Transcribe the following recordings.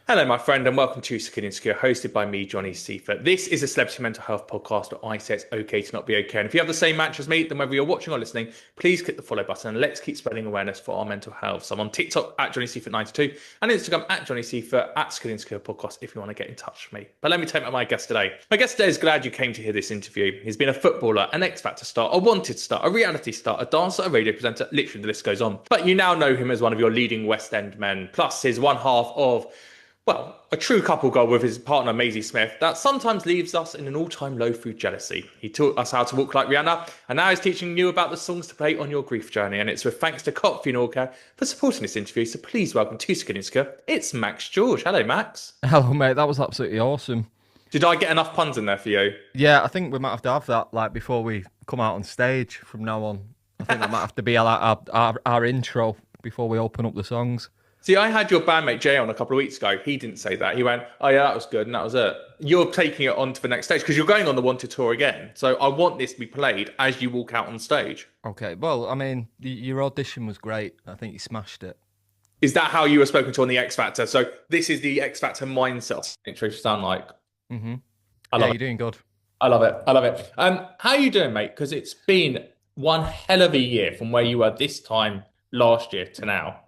Hello, my friend, and welcome to Skin Insecure, hosted by me, Johnny Seifert. This is a celebrity mental health podcast where I say it's okay to not be okay. And if you have the same mantra as me, then whether you're watching or listening, please click the follow button and let's keep spreading awareness for our mental health. So I'm on TikTok at Johnny Seifert92 and Instagram at Johnny Seifert at Skin Insecure Podcast if you want to get in touch with me. But let me tell you about my guest today. My guest today is glad you came to hear this interview. He's been a footballer, an X Factor star, a wanted star, a reality star, a dancer, a radio presenter, literally the list goes on. But you now know him as one of your leading West End men, plus his one half of a true couple goal with his partner Maisie Smith that sometimes leaves us in an all-time low through jealousy. He taught us how to walk like Rihanna, and now he's teaching you about the songs to play on your grief journey. And it's with thanks to Cop Funeral Care for supporting this interview. So please welcome to Skin Insecure. It's Max George. Hello, Max. Hello, mate. That was absolutely awesome. Did I get enough puns in there for you? Yeah, I think we might have to have that like before we come out on stage from now on. I think that might have to be like our intro before we open up the songs. See, I had your bandmate Jay on a couple of weeks ago. He didn't say that. He went, "Oh yeah, that was good," and that was it. You're taking it on to the next stage because you're going on the Wanted tour again. So I want this to be played as you walk out on stage. Okay. Well, I mean, your audition was great. I think you smashed it. Is that how you were spoken to on the X Factor? So this is the X Factor mindset. It should sound like. Mm-hmm. I Yeah, love you're it. doing good. I love it. I love it. How are you doing, mate? Because it's been one hell of a year from where you were this time last year to now.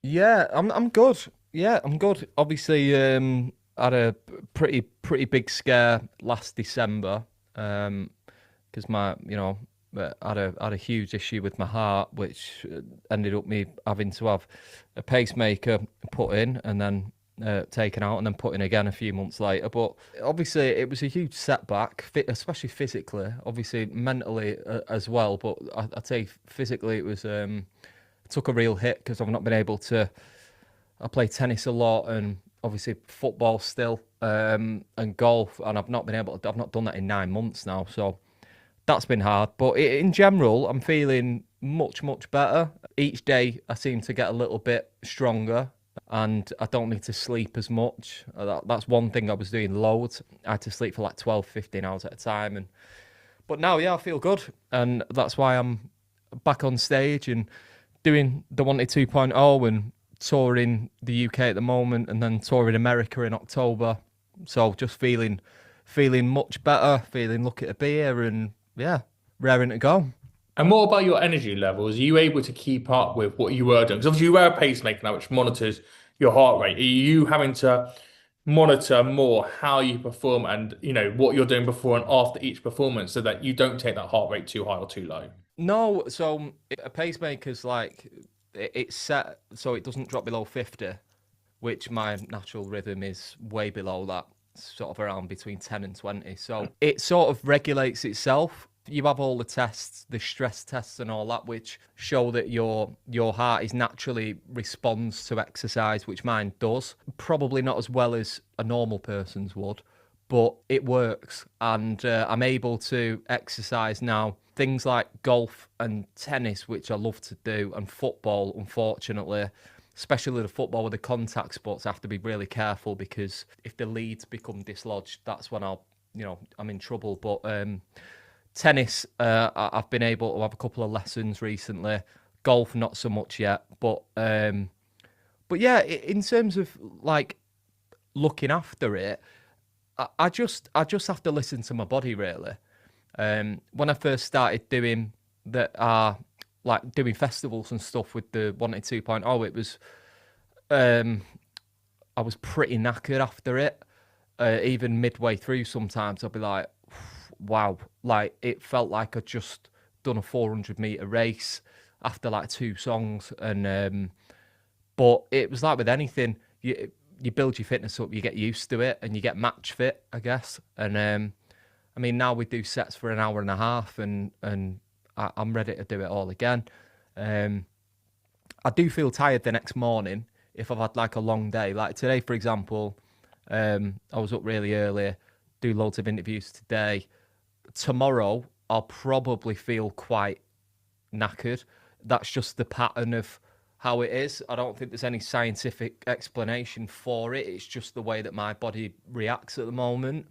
Yeah, I'm good. Yeah, I'm good. Obviously, had a pretty big scare last December. Because had a huge issue with my heart, which ended up me having to have a pacemaker put in and then taken out and then put in again a few months later. But obviously, it was a huge setback, especially physically. Obviously, mentally as well. But I'd say physically, it was took a real hit because I've not been able to. I play tennis a lot and obviously football still and golf, and I've not been able. I've not done that in 9 months now, so that's been hard. But in general, I'm feeling much better. Each day, I seem to get a little bit stronger, and I don't need to sleep as much. That's one thing I was doing loads. I had to sleep for like 12, 15 hours at a time, but now, yeah, I feel good, and that's why I'm back on stage and doing the Wanted 2.0 and touring the UK at the moment, and then touring America in October. So just feeling much better, feeling lucky to be here, and yeah, raring to go. And what about your energy levels? Are you able to keep up with what you were doing? Because obviously you wear a pacemaker now, which monitors your heart rate. Are you having to monitor more how you perform and what you're doing before and after each performance so that you don't take that heart rate too high or too low? No, so a pacemaker's like it's set so it doesn't drop below 50, which my natural rhythm is way below that, sort of around between 10 and 20. So it sort of regulates itself. You have all the tests, the stress tests and all that, which show that your heart is naturally responds to exercise, which mine does. Probably not as well as a normal person's would, but it works. And I'm able to exercise now. Things like golf and tennis, which I love to do, and football, unfortunately, especially the football with the contact sports, I have to be really careful because if the leads become dislodged, that's when I'm in trouble. But tennis, I've been able to have a couple of lessons recently. Golf, not so much yet. But yeah, in terms of like looking after it, I just have to listen to my body really. When I first started doing doing festivals and stuff with the Wanted 2.0, it was I was pretty knackered after it. Even midway through, sometimes I'd be like, wow, like it felt like I'd just done a 400-meter race after like two songs, and but it was like with anything, you build your fitness up, you get used to it, and you get match fit, I guess, and I mean, now we do sets for an hour and a half, and I'm ready to do it all again. I do feel tired the next morning if I've had like a long day. Like today, for example, I was up really early, do loads of interviews today. Tomorrow, I'll probably feel quite knackered. That's just the pattern of how it is. I don't think there's any scientific explanation for it. It's just the way that my body reacts at the moment.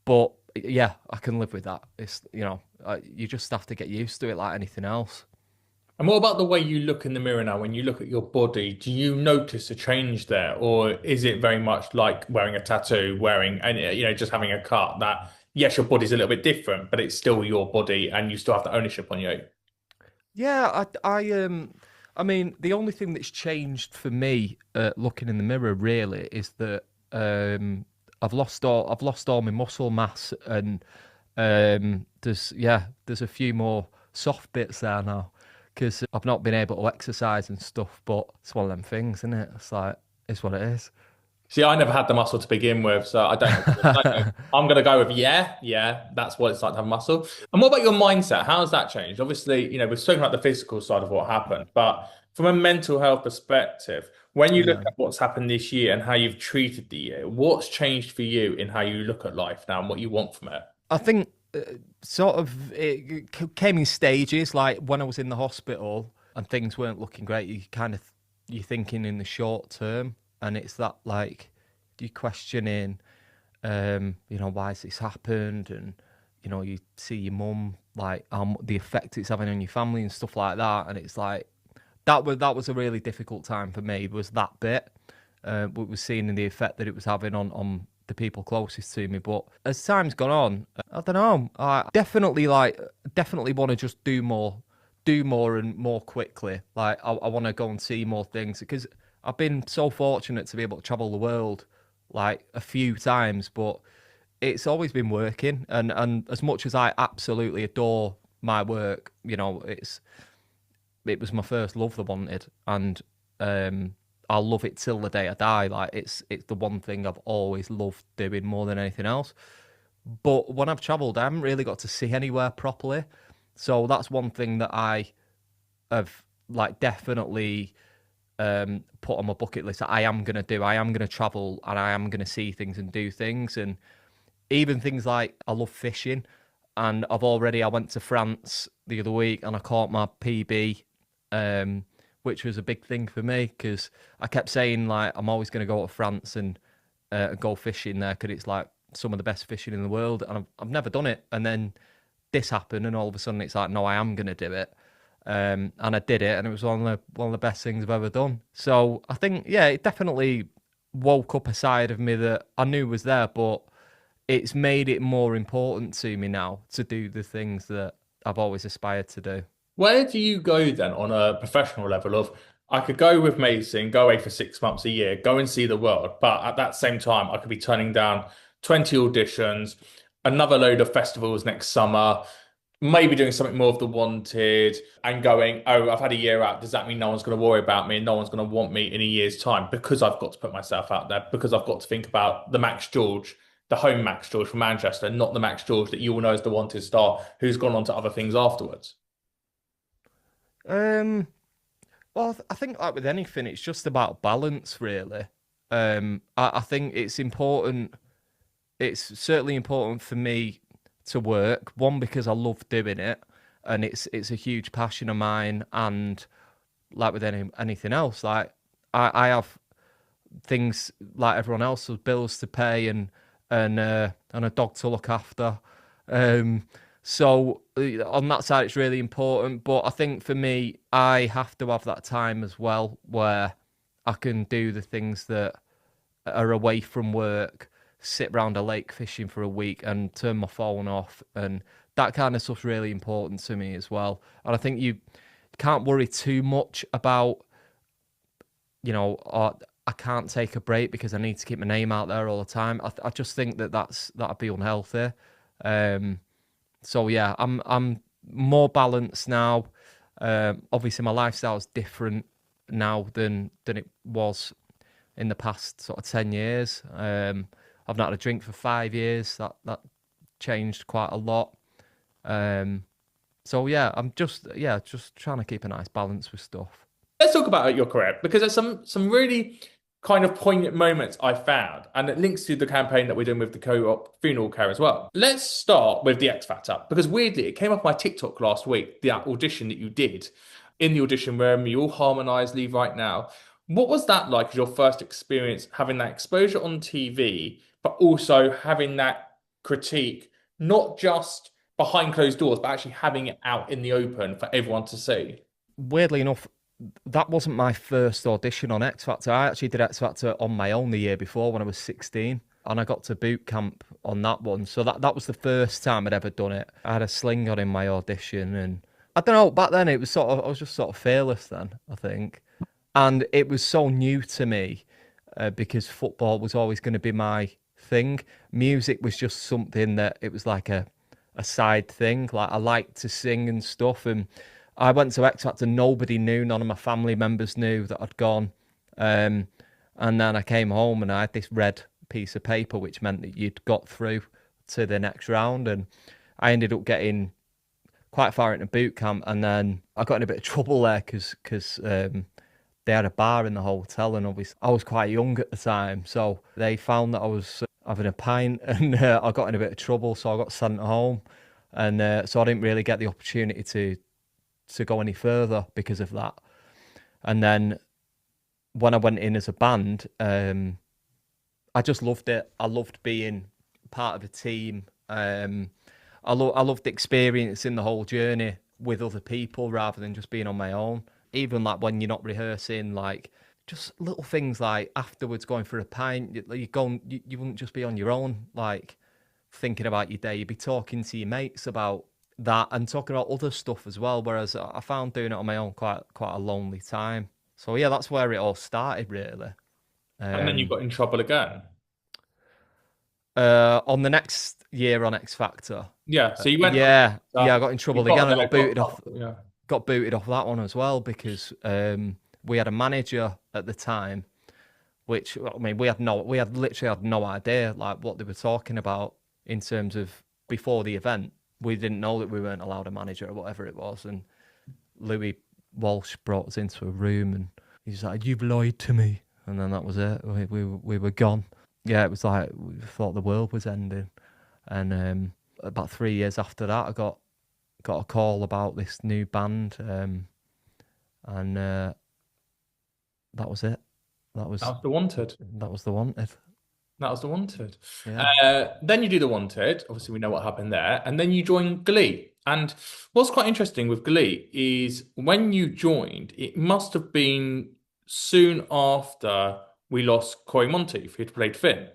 But yeah, I can live with that. It's you just have to get used to it like anything else. And what about the way you look in the mirror now? When you look at your body, do you notice a change there, or is it very much like wearing a tattoo, wearing and just having a cut? That yes, your body's a little bit different, but it's still your body, and you still have the ownership on you. Yeah, I mean, the only thing that's changed for me, looking in the mirror, really, is that I've lost all my muscle mass, and there's a few more soft bits there now because I've not been able to exercise and stuff. But it's one of them things, isn't it? It's like it's what it is. See, I never had the muscle to begin with, so I don't know. I don't know. I'm gonna go with yeah, that's what it's like to have muscle. And what about your mindset? How has that changed? Obviously, we've spoken about the physical side of what happened, but from a mental health perspective, when you look Yeah. at what's happened this year and how you've treated the year, what's changed for you in how you look at life now and what you want from it? I think sort of came in stages. Like when I was in the hospital and things weren't looking great, you're thinking in the short term, and it's that like you questioning, why has this happened, and you see your mum like the effect it's having on your family and stuff like that, and it's like that was a really difficult time for me. Was that bit? We were seeing the effect that it was having on the people closest to me. But as time's gone on, I don't know. I definitely want to just do more and more quickly. Like I want to go and see more things because I've been so fortunate to be able to travel the world like a few times, but it's always been working. And as much as I absolutely adore my work, it was my first love, The Wanted, and I'll love it till the day I die. Like it's the one thing I've always loved doing more than anything else. But when I've travelled, I haven't really got to see anywhere properly. So that's one thing that I have like definitely put on my bucket list that I am gonna do. I am gonna travel and I am gonna see things and do things, and even things like I love fishing. And I went to France the other week and I caught my PB, which was a big thing for me because I kept saying like I'm always going to go to France and go fishing there because it's like some of the best fishing in the world, and I've never done it. And then this happened, and all of a sudden it's like, no, I am going to do it. And I did it, and it was one of the best things I've ever done. So I think, yeah, it definitely woke up a side of me that I knew was there, but it's made it more important to me now to do the things that I've always aspired to do. Where do you go then on a professional level of I could go with Mason, go away for 6 months a year, go and see the world, but at that same time I could be turning down 20 auditions, another load of festivals next summer, maybe doing something more of the wanted and going, oh, I've had a year out. Does that mean no one's going to worry about me and no one's going to want me in a year's time because I've got to put myself out there, because I've got to think about the Max George, the home Max George from Manchester, not the Max George that you all know as the wanted star who's gone on to other things afterwards. Um, well, I think like with anything, it's just about balance, really. I think it's important. It's certainly important for me to work. One, because I love doing it, and it's a huge passion of mine. And like with anything else, like I have things like everyone else has bills to pay and a dog to look after. Um, so on that side, it's really important. But I think for me, I have to have that time as well where I can do the things that are away from work, sit round a lake fishing for a week and turn my phone off. And that kind of stuff's really important to me as well. And I think you can't worry too much about, I can't take a break because I need to keep my name out there all the time. I just think that'd be unhealthy. Um, so yeah, I'm more balanced now. Obviously, my lifestyle is different now than it was in the past sort of 10 years. I've not had a drink for 5 years. That changed quite a lot. So yeah, just trying to keep a nice balance with stuff. Let's talk about your career because there's some really kind of poignant moments I found, and it links to the campaign that we're doing with the co-op funeral care as well. Let's start with the X Factor because weirdly it came up my TikTok last week, the audition that you did in the audition room. You all harmonise Leave Right Now. What was that like as your first experience having that exposure on TV, but also having that critique, not just behind closed doors, but actually having it out in the open for everyone to see? weirdly enough, that wasn't my first audition on X Factor. I actually did X Factor on my own the year before when I was 16, and I got to boot camp on that one. So that was the first time I'd ever done it. I had a sling on in my audition, and I don't know. Back then, it was I was just sort of fearless then, I think, and it was so new to me because football was always going to be my thing. Music was just something that it was like a side thing. Like I liked to sing and stuff, and I went to X Factor. Nobody knew. None of my family members knew that I'd gone. And then I came home and I had this red piece of paper, which meant that you'd got through to the next round. And I ended up getting quite far into boot camp, and then I got in a bit of trouble there because they had a bar in the hotel, and obviously I was quite young at the time, so they found that I was having a pint, and I got in a bit of trouble, so I got sent home, and so I didn't really get the opportunity to go any further because of that. And then when I went in as a band, I just loved it. I loved being part of a team. I loved experiencing the whole journey with other people rather than just being on my own. Even like when you're not rehearsing, like just little things like afterwards going for a pint, you wouldn't just be on your own, like thinking about your day. You'd be talking to your mates about that and talking about other stuff as well. Whereas I found doing it on my own quite a lonely time. So yeah, that's where it all started really. And then you got in trouble again. On the next year on X Factor, Yeah, so you went on yeah, that. I got in trouble You again. I there, got booted off. Yeah. Got booted off that one as well because we had a manager at the time, which I mean we had literally had no idea like what they were talking about in terms of before the event. We didn't know that we weren't allowed a manager or whatever it was, and Louis Walsh brought us into a room and he's like, "You've lied to me," and then that was it. We were gone. Yeah, it was like we thought the world was ending, and about 3 years after that, I got a call about this new band, and that was it. That was The Wanted. That was the Wanted. That was The Wanted. Yeah. Then you do The Wanted. Obviously, we know what happened there. And then you join Glee. And what's quite interesting with Glee is when you joined, it must have been soon after we lost Corey Monteith, who'd played Finn.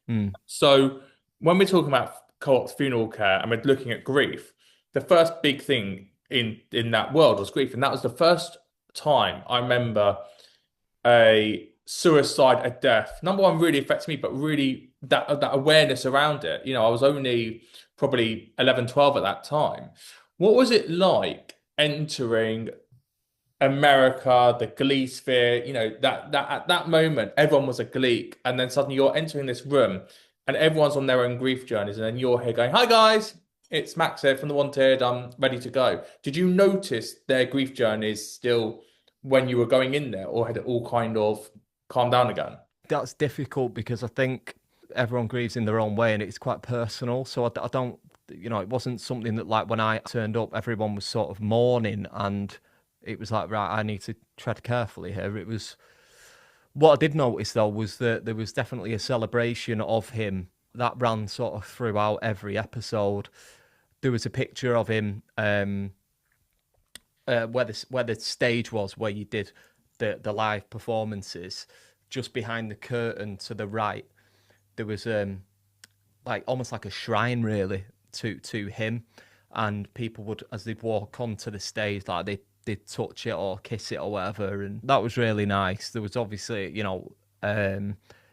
Mm. So when we're talking about co-op's funeral care and we're looking at grief, the first big thing in that world was grief. And that was the first time I remember a suicide, a death. Number one, really affects me, but really that awareness around it. You know, I was only probably 11, 12 at that time. What was it like entering America, the Glee sphere? You know, that at that moment, everyone was a Gleek, and then suddenly you're entering this room and everyone's on their own grief journeys, and then you're here going, "Hi guys, it's Max here from The Wanted. I'm ready to go." Did you notice their grief journeys still when you were going in there, or had it all kind of calmed down again? That's difficult because I think everyone grieves in their own way and it's quite personal. So I don't, it wasn't something that like when I turned up, everyone was sort of mourning and it was like, right, I need to tread carefully here. It was, what I did notice though was that there was definitely a celebration of him that ran sort of throughout every episode. There was a picture of him where the stage was where you did the live performances. Just behind the curtain to the right, there was like almost like a shrine really to him, and people would, as they'd walk onto the stage, like they'd touch it or kiss it or whatever, and that was really nice. There was obviously,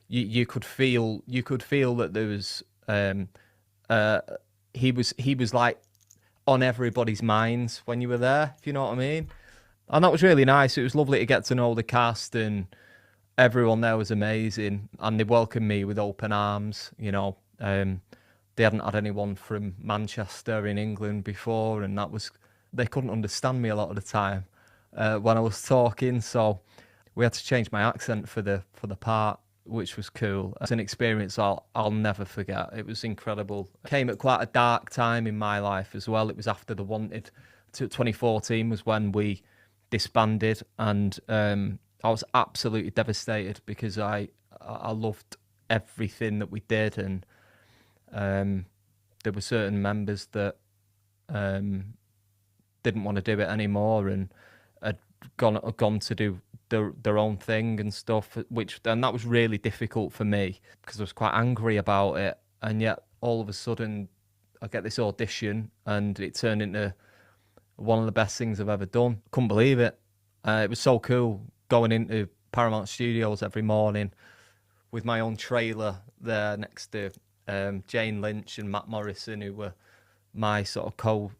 you could feel that there was he was like on everybody's minds when you were there, if you know what I mean. And that was really nice. It was lovely to get to know the cast, and everyone there was amazing, and they welcomed me with open arms. They hadn't had anyone from Manchester in England before, and they couldn't understand me a lot of the time when I was talking, so we had to change my accent for the part, which was cool. It's an experience I'll never forget. It was incredible. It came at quite a dark time in my life as well. It was after The Wanted. 2014 was when we disbanded, and I was absolutely devastated because I loved everything that we did, and there were certain members that didn't want to do it anymore, and gone to do their own thing and stuff, and that was really difficult for me because I was quite angry about it, and yet all of a sudden I get this audition and it turned into one of the best things I've ever done. Couldn't believe it. It was so cool going into Paramount Studios every morning with my own trailer there next to Jane Lynch and Matt Morrison, who were my sort of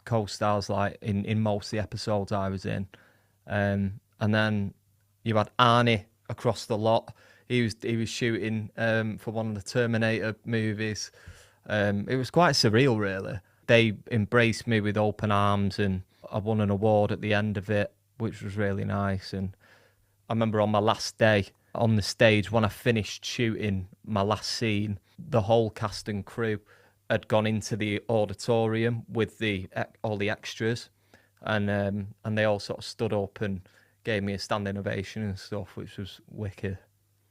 co-stars, like in most of the episodes I was in. And then you had Arnie across the lot. He was shooting for one of the Terminator movies. It was quite surreal, really. They embraced me with open arms, and I won an award at the end of it, which was really nice. And I remember on my last day on the stage, when I finished shooting my last scene, the whole cast and crew had gone into the auditorium with all the extras, and they all sort of stood up and gave me a standing ovation and stuff, which was wicked.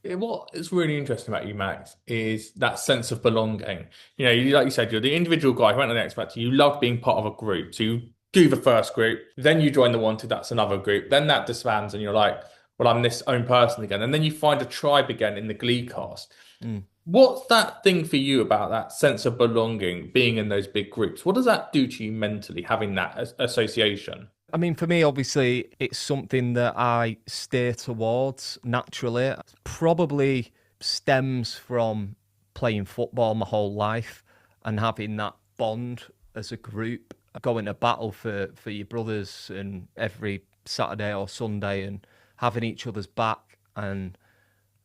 What is really interesting about you, Max, is that sense of belonging. Like you said, you're the individual guy who went on the X Factor. You love being part of a group. So you do the first group, then you join the Wanted, that's another group. Then that disbands and you're like, well, I'm this own person again. And then you find a tribe again in the Glee cast. Mm. What's that thing for you about that sense of belonging, being in those big groups? What does that do to you mentally, having that association? I mean, for me, obviously, it's something that I steer towards naturally. It probably stems from playing football my whole life and having that bond as a group, going to battle for your brothers and every Saturday or Sunday and having each other's back. And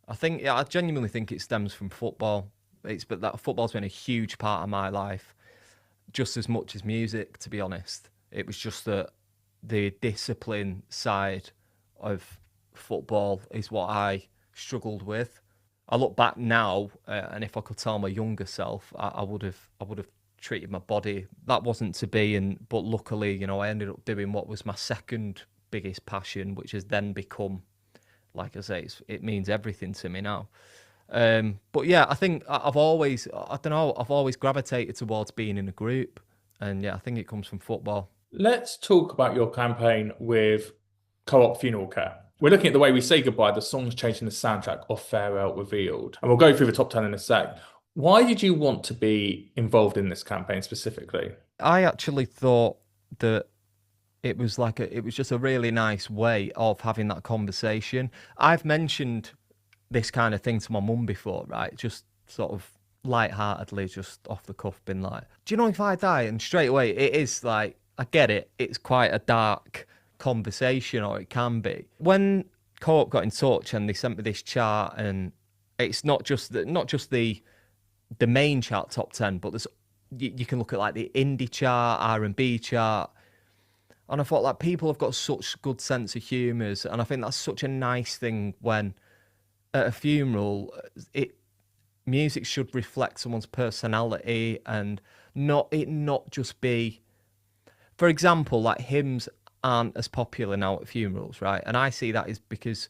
I genuinely think it stems from football. But that football's been a huge part of my life, just as much as music, to be honest. It was just that the discipline side of football is what I struggled with. I look back now, and if I could tell my younger self, I would have treated my body. That wasn't to be, but luckily, I ended up doing what was my second biggest passion, which has then become, like I say, it means everything to me now. But yeah, I think I've always gravitated towards being in a group, and yeah, I think it comes from football. Let's talk about your campaign with Co-op Funeral Care. We're looking at the way we say goodbye, the songs changing the soundtrack of Farewell Revealed. And we'll go through the top 10 in a sec. Why did you want to be involved in this campaign specifically? I actually thought that it was just a really nice way of having that conversation. I've mentioned this kind of thing to my mum before, right? Just sort of lightheartedly, just off the cuff, been like, do you know if I die? And straight away, it is like, I get it. It's quite a dark conversation, or it can be. When Co-op got in touch and they sent me this chart, and it's not just the main chart top 10, but you can look at like the indie chart, R&B chart, and I thought like people have got such good sense of humours, and I think that's such a nice thing when at a funeral, music should reflect someone's personality and not just be. For example, like hymns aren't as popular now at funerals, right? And I see that is because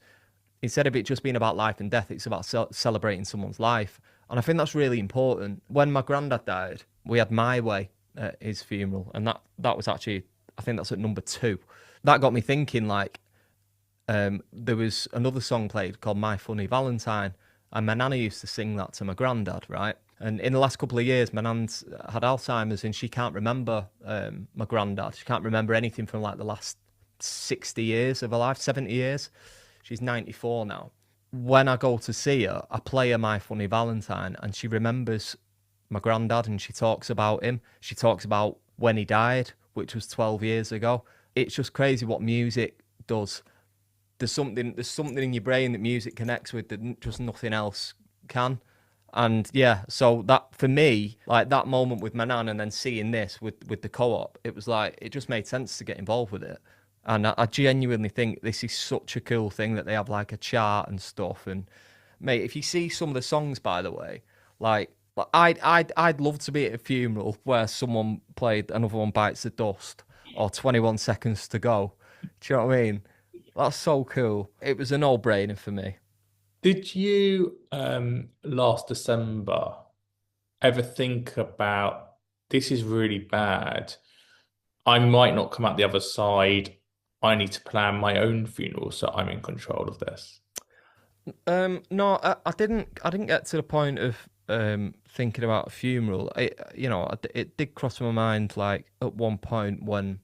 instead of it just being about life and death, it's about celebrating someone's life. And I think that's really important. When my granddad died, we had My Way at his funeral, and that was actually, I think that's at number 2. That got me thinking, like, there was another song played called My Funny Valentine, and my nana used to sing that to my granddad, right? And in the last couple of years, my nan's had Alzheimer's, and she can't remember my granddad. She can't remember anything from like the last 60 years of her life, 70 years. She's 94 now. When I go to see her, I play her My Funny Valentine, and she remembers my granddad, and she talks about him. She talks about when he died, which was 12 years ago. It's just crazy what music does. There's something in your brain that music connects with that just nothing else can. And yeah, so that for me, like that moment with my nan and then seeing this with the Co-op, it was like, it just made sense to get involved with it. And I genuinely think this is such a cool thing that they have like a chart and stuff. And mate, if you see some of the songs, by the way, like I'd love to be at a funeral where someone played Another One Bites the Dust or 21 Seconds to Go. Do you know what I mean? That's so cool. It was a no-brainer for me. Did you last December ever think about this is really bad? I might not come out the other side. I need to plan my own funeral so I'm in control of this? No, I didn't get to the point of thinking about a funeral. It did cross my mind like at one point when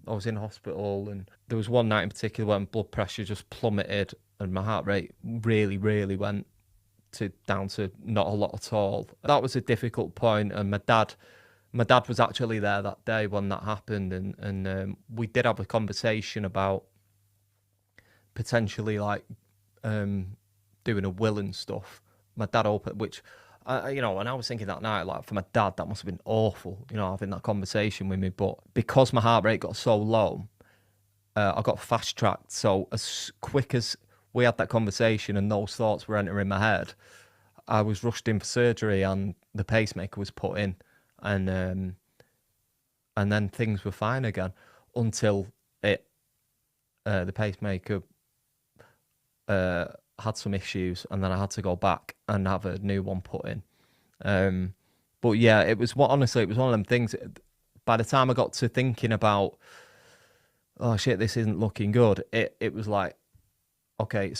I was in hospital, and there was one night in particular when blood pressure just plummeted and my heart rate really, really went to down to not a lot at all. That was a difficult point, and my dad was actually there that day when that happened, and we did have a conversation about potentially like um, doing a will and stuff. My dad opened, which, when I was thinking that night, like for my dad, that must have been awful, having that conversation with me. But because my heart rate got so low, I got fast tracked. So as quick as we had that conversation and those thoughts were entering my head, I was rushed in for surgery and the pacemaker was put in, and then things were fine again until the pacemaker had some issues, and then I had to go back and have a new one put in. But yeah, honestly, it was one of them things. By the time I got to thinking about, oh shit, this isn't looking good, it was like, okay,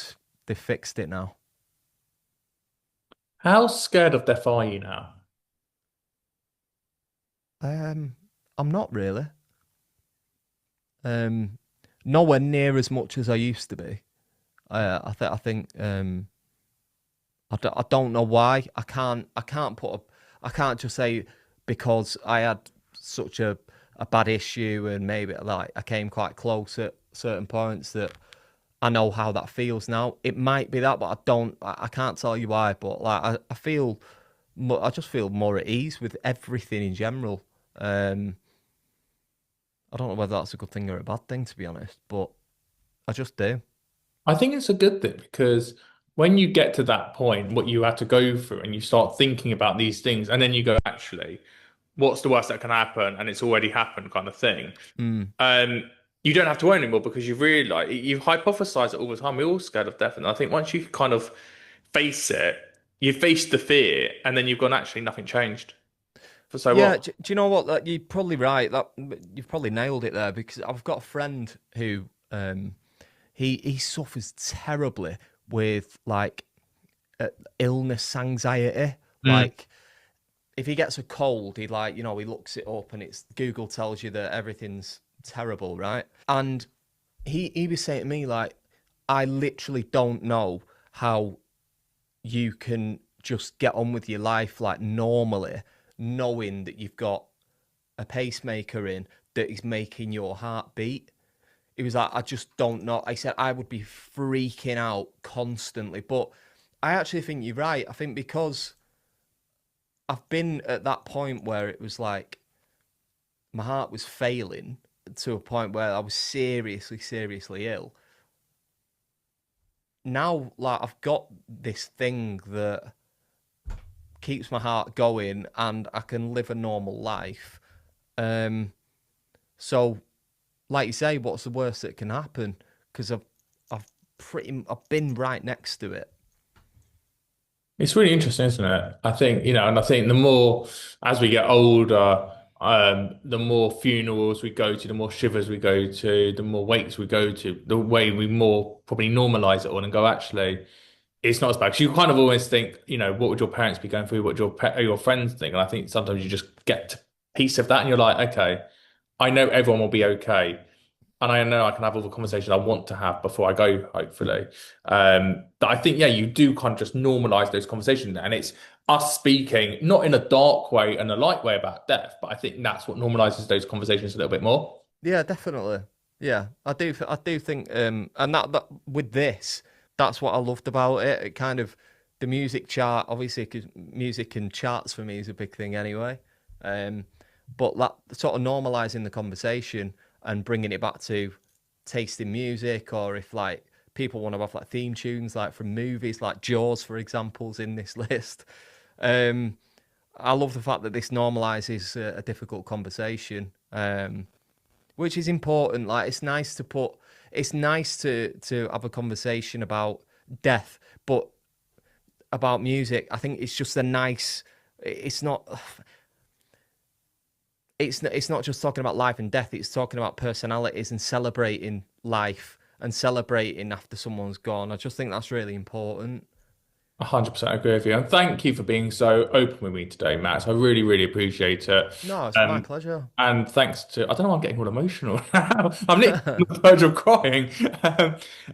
they fixed it now. How scared of death are you now? Um, I'm not really. Um, Nowhere near as much as I used to be. I don't know why. I can't just say because I had such a bad issue and maybe like I came quite close at certain points that I know how that feels now. It might be that, but I can't tell you why. But like I just feel more at ease with everything in general. Um, I don't know whether that's a good thing or a bad thing, to be honest, but I just do. I think it's a good thing because when you get to that point, what you have to go through and you start thinking about these things, and then you go, actually, what's the worst that can happen? And it's already happened kind of thing. Mm. Um, you don't have to worry anymore because you've realized you've hypothesized it all the time. We're all scared of death. And I think once you kind of face it, you face the fear, and then you've gone, actually, nothing changed. So Yeah, what? do you know what? You're probably right. That you've probably nailed it there because I've got a friend who he suffers terribly with like illness anxiety. Mm. Like if he gets a cold, he looks it up and it's Google tells you that everything's terrible, right? And he was saying to me like, I literally don't know how you can just get on with your life like normally, knowing that you've got a pacemaker in that is making your heart beat. He was like, I just don't know. I said I would be freaking out constantly. But I actually think you're right. I think because I've been at that point where it was like my heart was failing to a point where I was seriously, seriously ill. Now, like, I've got this thing that keeps my heart going and I can live a normal life. Um, so, like you say, what's the worst that can happen? Because I've been right next to it. It's really interesting, isn't it? I think, and I think the more as we get older, the more funerals we go to, the more shivers we go to, the more wakes we go to, the way we more probably normalize it all and go, actually, it's not as bad. Because you kind of always think, what would your parents be going through? What would your friends think? And I think sometimes you just get to piece of that and you're like, okay, I know everyone will be okay. And I know I can have all the conversations I want to have before I go, hopefully. But I think, yeah, you do kind of just normalize those conversations. And it's us speaking, not in a dark way and a light way about death, but I think that's what normalizes those conversations a little bit more. Yeah, definitely. Yeah, I do. I do think, and that with this, that's what I loved about it. It kind of the music chart, obviously, because music and charts for me is a big thing anyway. Um, but that sort of normalizing the conversation and bringing it back to tasting music, or if like people want to have like theme tunes, like from movies, like Jaws, for examples, in this list. Um, I love the fact that this normalizes a difficult conversation. Which is important. Like it's nice to have a conversation about death, but about music, I think it's just a nice. It's not. it's not just talking about life and death. It's talking about personalities and celebrating life and celebrating after someone's gone. I just think that's really important. 100% agree with you. And thank you for being so open with me today, Max. I really, really appreciate it. No, it's my Um, pleasure. and thanks to, I don't know why I'm getting all emotional. I'm literally on the verge of crying.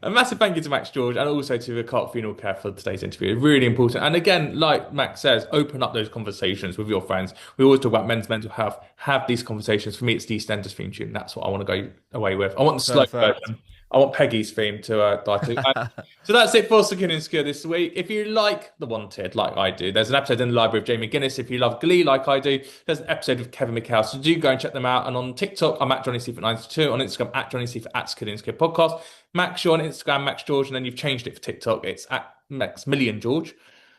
A massive thank you to Max George and also to the Clark Funeral Care for today's interview. Really important. And again, like Max says, open up those conversations with your friends. We always talk about men's mental health. Have these conversations. For me, it's the EastEnders theme tune. That's what I want to go away with. I want the slow Perfect. version. I want Peggy's theme to die to. So that's it for Skin and Skill this week. If you like The Wanted, like I do, there's an episode in the library of Jamie Guinness. If you love Glee, like I do, there's an episode of Kevin McHale. So do go and check them out. And on TikTok, I'm at Johnny Seifert 92. On Instagram, at Johnny Seifert, at Skin and Skill Podcast. Max, you're on Instagram, Max George, and then you've changed it for TikTok. It's at Max Million George.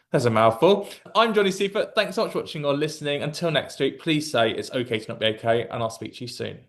That's a mouthful. I'm Johnny Seifert. Thanks so much for watching or listening. Until next week, please say it's okay to not be okay, and I'll speak to you soon.